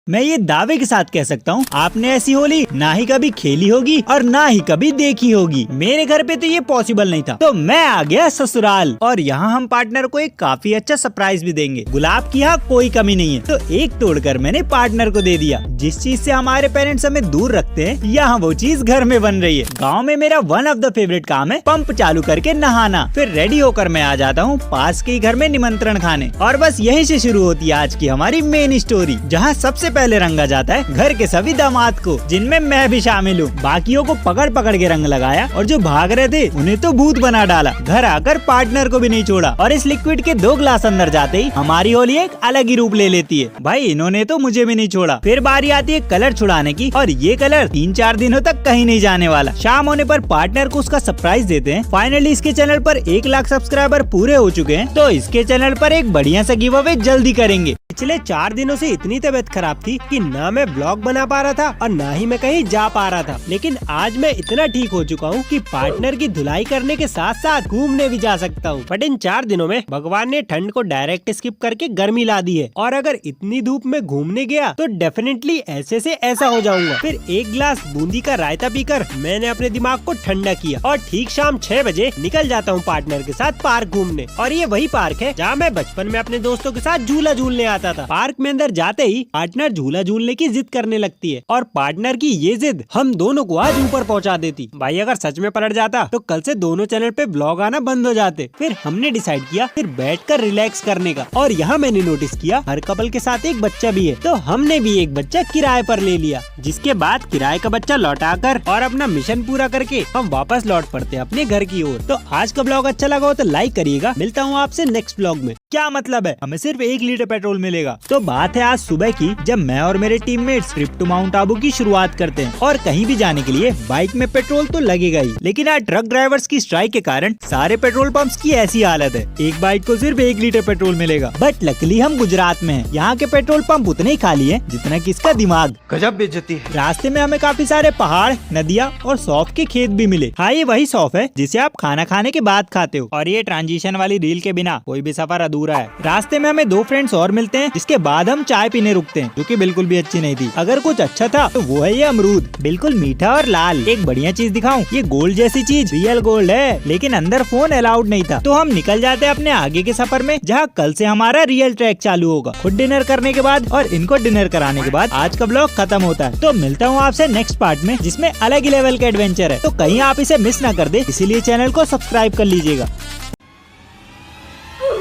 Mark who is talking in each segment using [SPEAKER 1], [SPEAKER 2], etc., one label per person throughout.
[SPEAKER 1] मैं ये दावे के साथ कह सकता हूँ आपने ऐसी होली ना ही कभी खेली होगी और ना ही कभी देखी होगी। मेरे घर पे तो ये पॉसिबल नहीं था, तो मैं आ गया ससुराल और यहाँ हम पार्टनर को एक काफी अच्छा सरप्राइज भी देंगे। गुलाब की यहाँ कोई कमी नहीं है, तो एक तोड़कर मैंने पार्टनर को दे दिया। जिस चीज से हमारे पेरेंट्स हमें दूर रखते हैं, यहाँ वो चीज घर में बन रही है। गाँव में मेरा वन ऑफ द फेवरेट काम है पंप चालू करके नहाना, फिर रेडी होकर मैं आ जाता हूँ पास के घर में निमंत्रण खाने। और बस यहीं से शुरू होती है आज की हमारी मेन स्टोरी, जहाँ सबसे पहले रंगा जाता है घर के सभी दामाद को, जिनमें मैं भी शामिल हूँ। बाकियों को पकड़ पकड़ के रंग लगाया और जो भाग रहे थे उन्हें तो भूत बना डाला। घर आकर पार्टनर को भी नहीं छोड़ा और इस लिक्विड के 2 ग्लास अंदर जाते ही हमारी होली एक अलग ही रूप ले लेती है। भाई इन्होंने तो मुझे भी नहीं छोड़ा। फिर बारी आती है कलर छुड़ाने की और ये कलर 3-4 दिनों तक कहीं नहीं जाने वाला। शाम होने पर पार्टनर को उसका सरप्राइज देते हैं। फाइनली इसके चैनल पर 1 लाख सब्सक्राइबर पूरे हो चुके हैं, तो इसके चैनल पर एक बढ़िया सा गिव अवे जल्दी करेंगे।
[SPEAKER 2] पिछले 4 दिनों से इतनी तबीयत खराब थी कि ना मैं ब्लॉग बना पा रहा था और ना ही मैं कहीं जा पा रहा था, लेकिन आज मैं इतना ठीक हो चुका हूँ कि पार्टनर की धुलाई करने के साथ साथ घूमने भी जा सकता हूँ। बट इन 4 दिनों में भगवान ने ठंड को डायरेक्ट स्किप करके गर्मी ला दी है, और अगर इतनी धूप में घूमने गया तो डेफिनेटली ऐसे से ऐसा हो जाऊंगा। फिर 1 गिलास बूंदी का रायता पीकर मैंने अपने दिमाग को ठंडा किया और ठीक शाम 6 बजे निकल जाता हूँ पार्टनर के साथ पार्क घूमने। और ये वही पार्क है जहाँ मैं बचपन में अपने दोस्तों के साथ झूला झूलने आता था। पार्क में अंदर जाते ही पार्टनर झूला झूलने की जिद करने लगती है और पार्टनर की ये जिद हम दोनों को आज ऊपर पहुंचा देती। भाई अगर सच में पलट जाता तो कल से दोनों चैनल पे ब्लॉग आना बंद हो जाते। फिर हमने डिसाइड किया फिर बैठकर रिलैक्स करने का, और यहाँ मैंने नोटिस किया हर कपल के साथ एक बच्चा भी है, तो हमने भी एक बच्चा किराए पर ले लिया। जिसके बाद किराए का बच्चा लौटाकर और अपना मिशन पूरा करके हम वापस लौट पड़ते अपने घर की ओर। तो आज का ब्लॉग अच्छा लगा हो तो लाइक करिएगा। मिलता हूँ आपसे नेक्स्ट ब्लॉग में।
[SPEAKER 1] क्या मतलब है, हमें सिर्फ 1 लीटर पेट्रोल मिलेगा। तो बात है आज सुबह की, जब मैं और मेरे teammates trip to Mount Abu की शुरुआत करते हैं। और कहीं भी जाने के लिए बाइक में पेट्रोल तो लगेगा ही, लेकिन आज ट्रक ड्राइवर्स की स्ट्राइक के कारण सारे पेट्रोल पंप्स की ऐसी हालत है, एक बाइक को सिर्फ 1 लीटर पेट्रोल मिलेगा। बट लकीली हम गुजरात में हैं, यहाँ के पेट्रोल पंप उतने ही खाली है जितना कि इसका दिमाग।
[SPEAKER 3] गजब बेइज्जती है।
[SPEAKER 1] रास्ते में हमें काफी सारे पहाड़, नदियाँ और सौंफ के खेत भी मिले। हाँ, ये वही सौंफ है जिसे आप खाना खाने के बाद खाते हो, और ये ट्रांजिशन वाली रील के बिना कोई भी सफर अधूरा है। रास्ते में हमें 2 फ्रेंड्स और मिलते हैं, जिसके बाद हम चाय पीने रुकते हैं, जो कि बिल्कुल भी अच्छी नहीं थी। अगर कुछ अच्छा था तो वो है ये अमरूद, बिल्कुल मीठा और लाल। एक बढ़िया चीज दिखाऊं, ये गोल्ड जैसी चीज रियल गोल्ड है, लेकिन अंदर फोन अलाउड नहीं था। तो हम निकल जाते हैं अपने आगे के सफर में, जहाँ कल से हमारा रियल ट्रैक चालू होगा। खुद डिनर करने के बाद और इनको डिनर कराने के बाद आज का ब्लॉग खत्म होता है। तो मिलता हूँ आपसे नेक्स्ट पार्ट में, जिसमें अलग ही लेवल का एडवेंचर है। तो कहीं आप इसे मिस ना कर दे, इसीलिए चैनल को सब्सक्राइब कर लीजिएगा।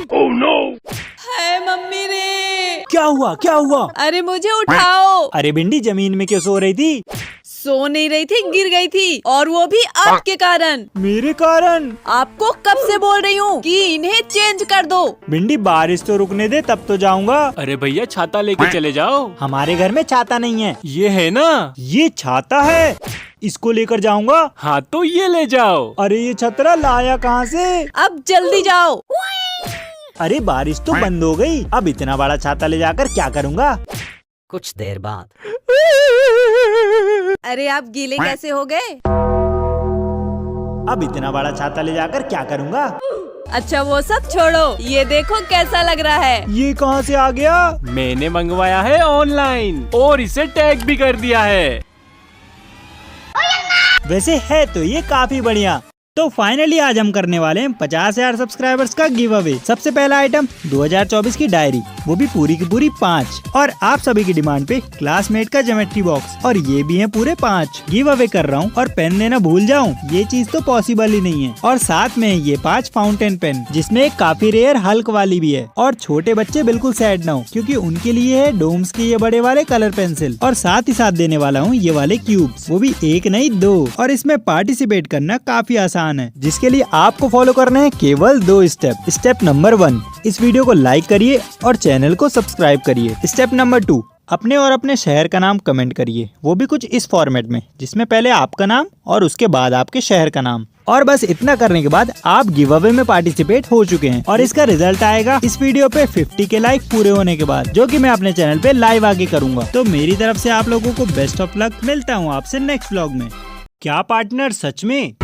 [SPEAKER 3] Oh no!
[SPEAKER 4] हाय मम्मी रे।
[SPEAKER 1] क्या हुआ, क्या हुआ?
[SPEAKER 4] अरे मुझे उठाओ।
[SPEAKER 1] अरे भिंडी, जमीन में क्यों सो रही थी?
[SPEAKER 4] सो नहीं रही थी, गिर गई थी, और वो भी आपके कारण।
[SPEAKER 1] मेरे कारण?
[SPEAKER 4] आपको कब से बोल रही हूँ कि इन्हें चेंज कर दो।
[SPEAKER 1] भिंडी, बारिश तो रुकने दे तब तो जाऊंगा।
[SPEAKER 5] अरे भैया छाता लेके चले जाओ।
[SPEAKER 1] हमारे घर में छाता नहीं है।
[SPEAKER 5] ये है ना,
[SPEAKER 1] ये छाता है, इसको लेकर जाऊंगा।
[SPEAKER 5] हाँ तो ये ले जाओ।
[SPEAKER 1] अरे ये छतरा लाया कहाँ से?
[SPEAKER 4] अब जल्दी जाओ।
[SPEAKER 1] अरे बारिश तो बंद हो गई, अब इतना बड़ा छाता ले जाकर क्या करूँगा?
[SPEAKER 6] कुछ देर बाद।
[SPEAKER 4] अरे आप गीले कैसे हो गए?
[SPEAKER 1] अब इतना बड़ा छाता ले जाकर क्या करूँगा?
[SPEAKER 4] अच्छा वो सब छोड़ो, ये देखो कैसा लग रहा है।
[SPEAKER 1] ये कहाँ से आ गया?
[SPEAKER 5] मैंने मंगवाया है ऑनलाइन और इसे टैग भी कर दिया है।
[SPEAKER 1] वैसे है तो ये काफी बढ़िया। तो फाइनली आज हम करने वाले हैं 50,000 सब्सक्राइबर्स का गिव अवे। सबसे पहला आइटम 2024 की डायरी, वो भी पूरी की पूरी 5, और आप सभी की डिमांड पे क्लासमेट का ज्योमेट्री बॉक्स, और ये भी हैं पूरे 5। गिव अवे कर रहा हूँ और पेन देना भूल जाऊँ, ये चीज तो पॉसिबल ही नहीं है। और साथ में ये 5 फाउंटेन पेन, जिसमें एक काफी रेयर हल्क वाली भी है। और छोटे बच्चे बिल्कुल सैड ना हो, क्योंकि उनके लिए है डोम्स के ये बड़े वाले कलर पेंसिल। और साथ ही साथ देने वाला हूँ ये वाले क्यूब्स, वो भी 1 नहीं 2। और इसमें पार्टिसिपेट करना काफी आसान है, जिसके लिए आपको फॉलो करना है केवल 2 स्टेप। स्टेप नंबर 1, इस वीडियो को लाइक करिए और चैनल को सब्सक्राइब करिए। स्टेप नंबर 2, अपने और अपने शहर का नाम कमेंट करिए, वो भी कुछ इस फॉर्मेट में, जिसमें पहले आपका नाम और उसके बाद आपके शहर का नाम। और बस इतना करने के बाद आप गिव अवे में पार्टिसिपेट हो चुके हैं, और इसका रिजल्ट आएगा इस वीडियो पे 50 के लाइक पूरे होने के बाद, जो कि मैं अपने चैनल पे लाइव आगे करूंगा। तो मेरी तरफ से आप लोगों को बेस्ट ऑफ लक। मिलता हूँ आपसे नेक्स्ट व्लॉग में। क्या पार्टनर, सच में?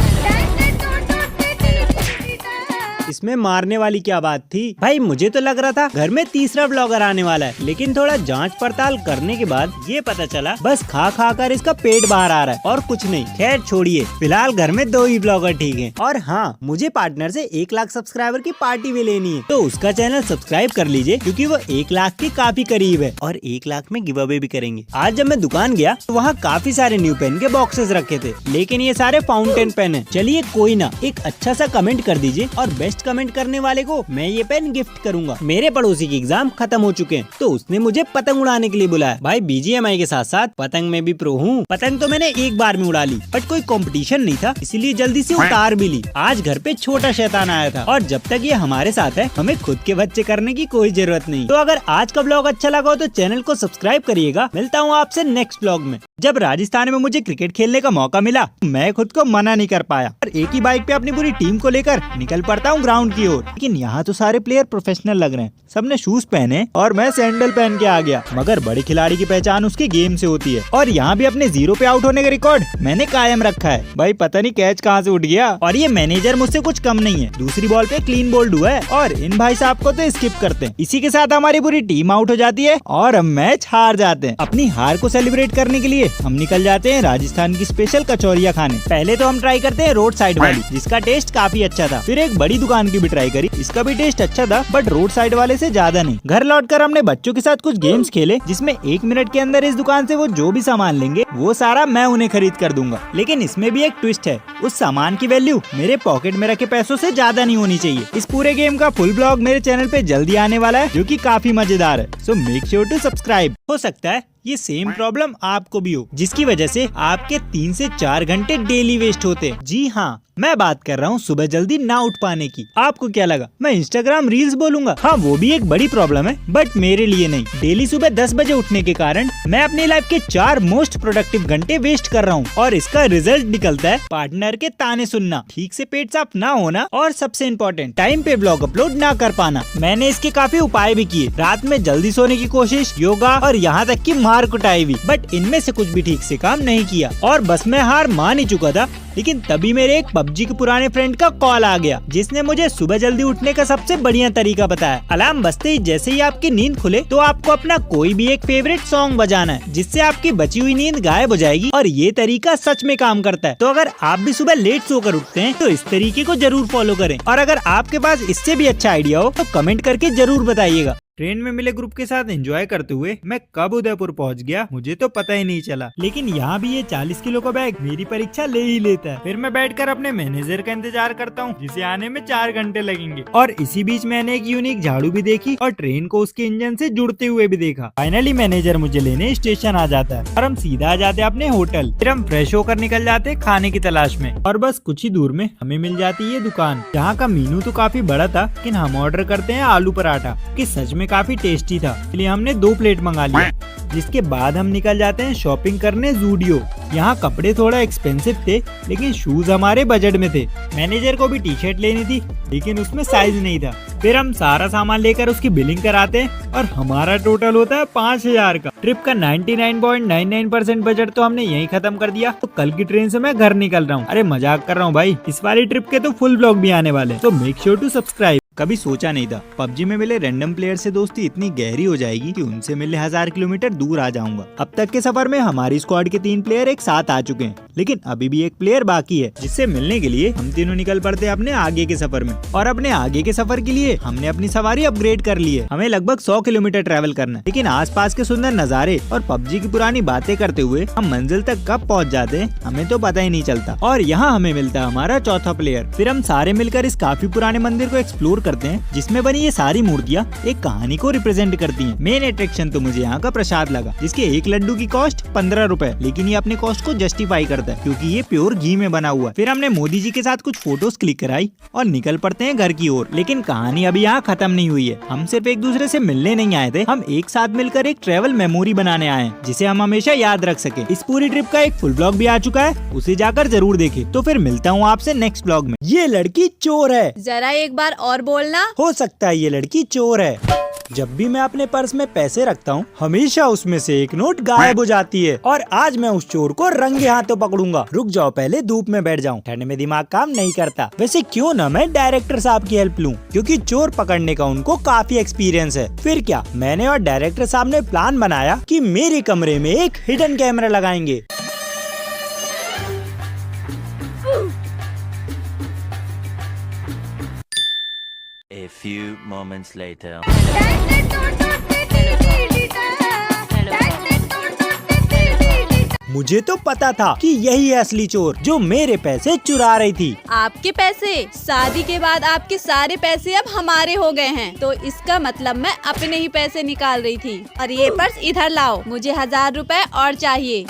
[SPEAKER 2] इसमें मारने वाली क्या बात थी भाई? मुझे तो लग रहा था घर में तीसरा ब्लॉगर आने वाला है, लेकिन थोड़ा जांच पड़ताल करने के बाद ये पता चला बस खा खा कर इसका पेट बाहर आ रहा है और कुछ नहीं। खैर छोड़िए, फिलहाल घर में 2 ही ब्लॉगर ठीक हैं। और हाँ, मुझे पार्टनर से 1 लाख सब्सक्राइबर की पार्टी भी लेनी है, तो उसका चैनल सब्सक्राइब कर लीजिए क्योंकि वो 1 लाख के काफी करीब है और 1 लाख में गिव अवे भी करेंगे। आज जब मैं दुकान गया तो वहाँ काफी सारे न्यू पेन के बॉक्सेस रखे थे, लेकिन ये सारे फाउंटेन पेन है। चलिए कोई ना, एक अच्छा सा कमेंट कर दीजिए और बेस्ट कमेंट करने वाले को मैं ये पेन गिफ्ट करूंगा। मेरे पड़ोसी की एग्जाम खत्म हो चुके हैं तो उसने मुझे पतंग उड़ाने के लिए बुलाया। भाई BGMI के साथ साथ पतंग में भी प्रो हूँ। पतंग तो मैंने एक बार में उड़ा ली, बट कोई कंपटीशन नहीं था इसलिए जल्दी से उतार भी ली। आज घर पे छोटा शैतान आया था और जब तक ये हमारे साथ है हमें खुद के बच्चे करने की कोई जरूरत नहीं। तो अगर आज का ब्लॉग अच्छा लगा हो तो चैनल को सब्सक्राइब करिएगा। मिलता हूँ आपसे नेक्स्ट ब्लॉग में। जब राजस्थान में मुझे क्रिकेट खेलने का मौका मिला मैं खुद को मना नहीं कर पाया और एक ही बाइक पे अपनी पूरी टीम को लेकर निकल पड़ता हूँ ग्राउंड की ओर। लेकिन यहाँ तो सारे प्लेयर प्रोफेशनल लग रहे हैं, सबने शूज पहने और मैं सैंडल पहन के आ गया। मगर बड़े खिलाड़ी की पहचान उसके गेम से होती है और यहाँ भी अपने 0 पे आउट होने का रिकॉर्ड मैंने कायम रखा है। भाई पता नहीं कैच कहाँ से उठ गया और ये मैनेजर मुझसे कुछ कम नहीं है। दूसरी बॉल पे क्लीन बोल्ड हुआ है और इन भाई साहब को तो स्किप करते हैं। इसी के साथ हमारी पूरी टीम आउट हो जाती है और हम मैच हार जाते हैं। अपनी हार को सेलिब्रेट करने के लिए हम निकल जाते हैं राजस्थान की स्पेशल कचौरिया खाने। पहले तो हम ट्राई करते हैं रोड साइड वाली, जिसका टेस्ट काफी अच्छा था। फिर एक बड़ी दुकान की भी ट्राई करी, इसका भी टेस्ट अच्छा था बट रोड साइड वाले से ज्यादा नहीं। घर लौटकर हमने बच्चों के साथ कुछ गेम्स खेले, जिसमें 1 मिनट के अंदर इस दुकान से वो जो भी सामान लेंगे वो सारा मैं उन्हें खरीद कर दूंगा। लेकिन इसमें भी एक ट्विस्ट है, उस सामान की वैल्यू मेरे पॉकेट में रखे पैसों से ज्यादा नहीं होनी चाहिए। इस पूरे गेम का फुल ब्लॉग मेरे चैनल पे जल्दी आने वाला है जो कि काफी मजेदार है, so make sure to subscribe. हो सकता है ये सेम प्रॉब्लम आपको भी हो, जिसकी वजह से आपके 3 से 4 घंटे डेली वेस्ट होते हैं। जी हाँ, मैं बात कर रहा हूँ सुबह जल्दी ना उठ पाने की। आपको क्या लगा मैं इंस्टाग्राम रील्स बोलूंगा? हाँ, वो भी एक बड़ी प्रॉब्लम है बट मेरे लिए नहीं। डेली सुबह 10 बजे उठने के कारण मैं अपनी लाइफ के 4 मोस्ट प्रोडक्टिव घंटे वेस्ट कर रहा हूँ और इसका रिजल्ट निकलता है पार्टनर के ताने सुनना, ठीक से पेट साफ ना होना और सबसे इम्पोर्टेंट टाइम पे ब्लॉग अपलोड ना कर पाना। मैंने इसके काफी उपाय भी किए, रात में जल्दी सोने की कोशिश, योगा और यहाँ तक की मार कुटाई भी, बट इनमें से कुछ भी ठीक से काम नहीं किया और बस मैं हार मान ही चुका था। लेकिन तभी मेरे एक PUBG के पुराने फ्रेंड का कॉल आ गया, जिसने मुझे सुबह जल्दी उठने का सबसे बढ़िया तरीका बताया। अलार्म बजते ही जैसे ही आपकी नींद खुले तो आपको अपना कोई भी एक फेवरेट सॉन्ग बजाना है, जिससे आपकी बची हुई नींद गायब हो जाएगी और ये तरीका सच में काम करता है। तो अगर आप भी सुबह लेट सोकर उठते हैं तो इस तरीके को जरूर फॉलो करें और अगर आपके पास इससे भी अच्छा आइडिया हो तो कमेंट करके जरूर बताइएगा। ट्रेन में मिले ग्रुप के साथ एंजॉय करते हुए मैं कब उदयपुर पहुंच गया मुझे तो पता ही नहीं चला। लेकिन यहाँ भी ये 40 किलो का बैग मेरी परीक्षा ले ही लेता है। फिर मैं बैठकर अपने मैनेजर का इंतजार करता हूँ, जिसे आने में 4 घंटे लगेंगे। और इसी बीच मैंने एक यूनिक झाड़ू भी देखी और ट्रेन को उसके इंजन से जुड़ते हुए भी देखा। फाइनली मैनेजर मुझे लेने स्टेशन आ जाता है और हम सीधा आ जाते अपने होटल। फिर हम फ्रेश होकर निकल जाते खाने की तलाश में और बस कुछ ही दूर में हमें मिल जाती है ये दुकान, जहाँ का मेनू तो काफी बड़ा था। लेकिन हम ऑर्डर करते हैं आलू पराठा, कि सच में काफी टेस्टी था, इसलिए हमने 2 प्लेट मंगा लिया। जिसके बाद हम निकल जाते हैं शॉपिंग करने ज़ूडियो। यहाँ कपड़े थोड़ा एक्सपेंसिव थे लेकिन शूज हमारे बजट में थे। मैनेजर को भी टी शर्ट लेनी थी लेकिन उसमें साइज नहीं था। फिर हम सारा सामान लेकर उसकी बिलिंग कराते हैं और हमारा टोटल होता है 5000 का। ट्रिप का 99.99% बजट तो हमने यहीं खत्म कर दिया। तो कल की ट्रेन से मैं घर निकल रहा हूँ। अरे मजाक कर रहा हूँ भाई, इस वाली ट्रिप के तो फुल ब्लॉग भी आने वाले, तो मेक श्योर टू सब्सक्राइब। कभी सोचा नहीं था PUBG में मिले रैंडम प्लेयर से दोस्ती इतनी गहरी हो जाएगी कि उनसे मिलने 1000 किलोमीटर दूर आ जाऊंगा। अब तक के सफर में हमारी स्क्वाड के 3 प्लेयर एक साथ आ चुके हैं, लेकिन अभी भी एक प्लेयर बाकी है, जिससे मिलने के लिए हम तीनों निकल पड़ते हैं अपने आगे के सफर में। और अपने आगे के सफर के लिए हमने अपनी सवारी अपग्रेड कर ली है। हमें लगभग 100 किलोमीटर ट्रैवल करना है, लेकिन आसपास के सुंदर नजारे और PUBG की पुरानी बातें करते हुए हम मंजिल तक कब पहुँच जाते हैं हमें तो पता ही नहीं चलता। और यहाँ हमें मिलता है हमारा चौथा प्लेयर। फिर हम सारे मिलकर इस काफी पुराने मंदिर को एक्सप्लोर करते हैं, जिसमें बनी ये सारी मूर्तियाँ एक कहानी को रिप्रेजेंट करती हैं। मेन अट्रैक्शन तो मुझे यहाँ का प्रसाद लगा, जिसके 1 लड्डू की कॉस्ट 15 रुपए, लेकिन ये अपने कॉस्ट को जस्टिफाई करता है क्योंकि ये प्योर घी में बना हुआ है। फिर हमने मोदी जी के साथ कुछ फोटोज क्लिक कराई और निकल पड़ते हैं घर की ओर। लेकिन कहानी अभी यहाँ खत्म नहीं हुई है। हम सिर्फ एक दूसरे से मिलने नहीं आए थे, हम एक साथ मिलकर एक ट्रेवल मेमोरी बनाने आए हैं, जिसे हम हमेशा याद रख सके। इस पूरी ट्रिप का एक फुल ब्लॉग भी आ चुका है, उसे जाकर जरूर देखें। तो फिर मिलता हूँ आपसे नेक्स्ट ब्लॉग में। ये लड़की चोर है।
[SPEAKER 4] जरा एक बार और बोलना।
[SPEAKER 2] हो सकता है ये लड़की चोर है। जब भी मैं अपने पर्स में पैसे रखता हूँ हमेशा उसमें से एक नोट गायब हो जाती है, और आज मैं उस चोर को रंगे हाथों
[SPEAKER 1] पकड़ूंगा। रुक जाओ, पहले धूप में बैठ जाऊं, ठंड में दिमाग काम नहीं करता। वैसे क्यों ना मैं डायरेक्टर साहब की हेल्प लूं, क्योंकि चोर पकड़ने का उनको काफी एक्सपीरियंस है। फिर क्या, मैंने और डायरेक्टर साहब ने प्लान बनाया कि मेरे कमरे में एक हिडन कैमरा लगाएंगे।
[SPEAKER 3] A few moments later.
[SPEAKER 1] मुझे तो पता था कि यही है असली चोर जो मेरे पैसे चुरा रही थी।
[SPEAKER 4] आपके पैसे? शादी के बाद आपके सारे पैसे अब हमारे हो गए हैं, तो इसका मतलब मैं अपने ही पैसे निकाल रही थी। और ये पर्स इधर लाओ, मुझे 1000 रुपए और चाहिए।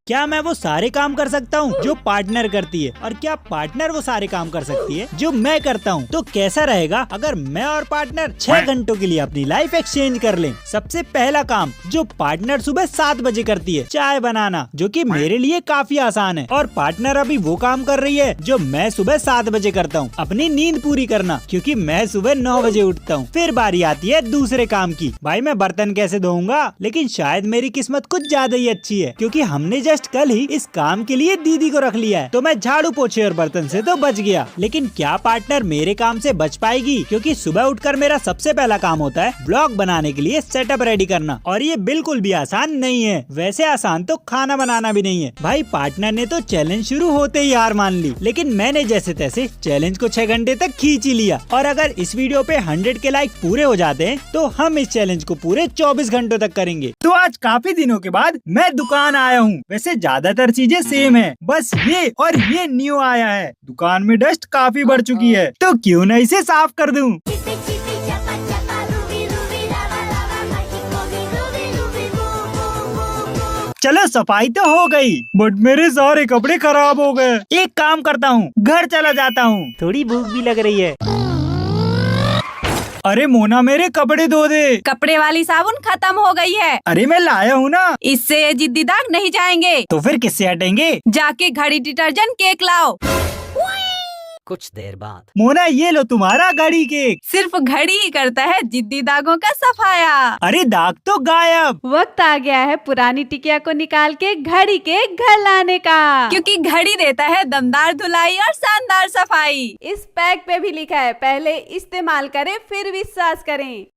[SPEAKER 1] क्या मैं वो सारे काम कर सकता हूँ जो पार्टनर करती है, और क्या पार्टनर वो सारे काम कर सकती है जो मैं करता हूँ? तो कैसा रहेगा अगर मैं और पार्टनर 6 घंटों के लिए अपनी लाइफ एक्सचेंज कर लें? सबसे पहला काम जो पार्टनर सुबह 7 बजे करती है, चाय बनाना, जो कि मेरे लिए काफी आसान है। और पार्टनर अभी वो काम कर रही है जो मैं सुबह 7 बजे करता हूँ, अपनी नींद पूरी करना, क्योंकि मैं सुबह 9 बजे उठता हूँ। फिर बारी आती है दूसरे काम की। भाई मैं बर्तन कैसे धोऊंगा? लेकिन शायद मेरी किस्मत कुछ ज्यादा ही अच्छी है, क्योंकि हमने कल ही इस काम के लिए दीदी को रख लिया है, तो मैं झाड़ू पोछे और बर्तन से तो बच गया। लेकिन क्या पार्टनर मेरे काम से बच पाएगी? क्योंकि सुबह उठकर मेरा सबसे पहला काम होता है ब्लॉग बनाने के लिए सेटअप रेडी करना, और ये बिल्कुल भी आसान नहीं है। वैसे आसान तो खाना बनाना भी नहीं है। भाई पार्टनर ने तो चैलेंज शुरू होते ही हार मान ली, लेकिन मैंने जैसे तैसे चैलेंज को 6 घंटे तक खींच ही लिया। और अगर इस वीडियो पे 100 के लाइक पूरे हो जाते हैं तो हम इस चैलेंज को पूरे 24 घंटों तक करेंगे। तो आज काफी दिनों के बाद मैं दुकान आया हूँ। वैसे ज्यादातर चीजें सेम है, बस ये और ये न्यू आया है। दुकान में डस्ट काफी बढ़ चुकी है, तो क्यों न इसे साफ कर दूं। चलो सफाई तो हो गई, बट मेरे सारे कपड़े खराब हो गए। एक काम करता हूँ, घर चला जाता हूँ, थोड़ी भूख भी लग रही है। अरे मोना मेरे कपड़े धो दे।
[SPEAKER 4] कपड़े वाली साबुन खत्म हो गई है।
[SPEAKER 1] अरे मैं लाया हूँ ना।
[SPEAKER 4] इससे ये जिद्दी दाग नहीं जाएंगे।
[SPEAKER 1] तो फिर किससे हटेंगे?
[SPEAKER 4] जाके घड़ी, डिटर्जेंट, केक लाओ।
[SPEAKER 6] कुछ देर बाद।
[SPEAKER 1] मोना ये लो तुम्हारा घड़ी केक।
[SPEAKER 4] सिर्फ घड़ी ही करता है जिद्दी दागों का सफाया।
[SPEAKER 1] अरे दाग तो गायब।
[SPEAKER 4] वक्त आ गया है पुरानी टिकिया को निकाल के घड़ी के घर लाने का, क्योंकि घड़ी देता है दमदार धुलाई और शानदार सफाई। इस पैक पे भी लिखा है, पहले इस्तेमाल करें फिर विश्वास करें।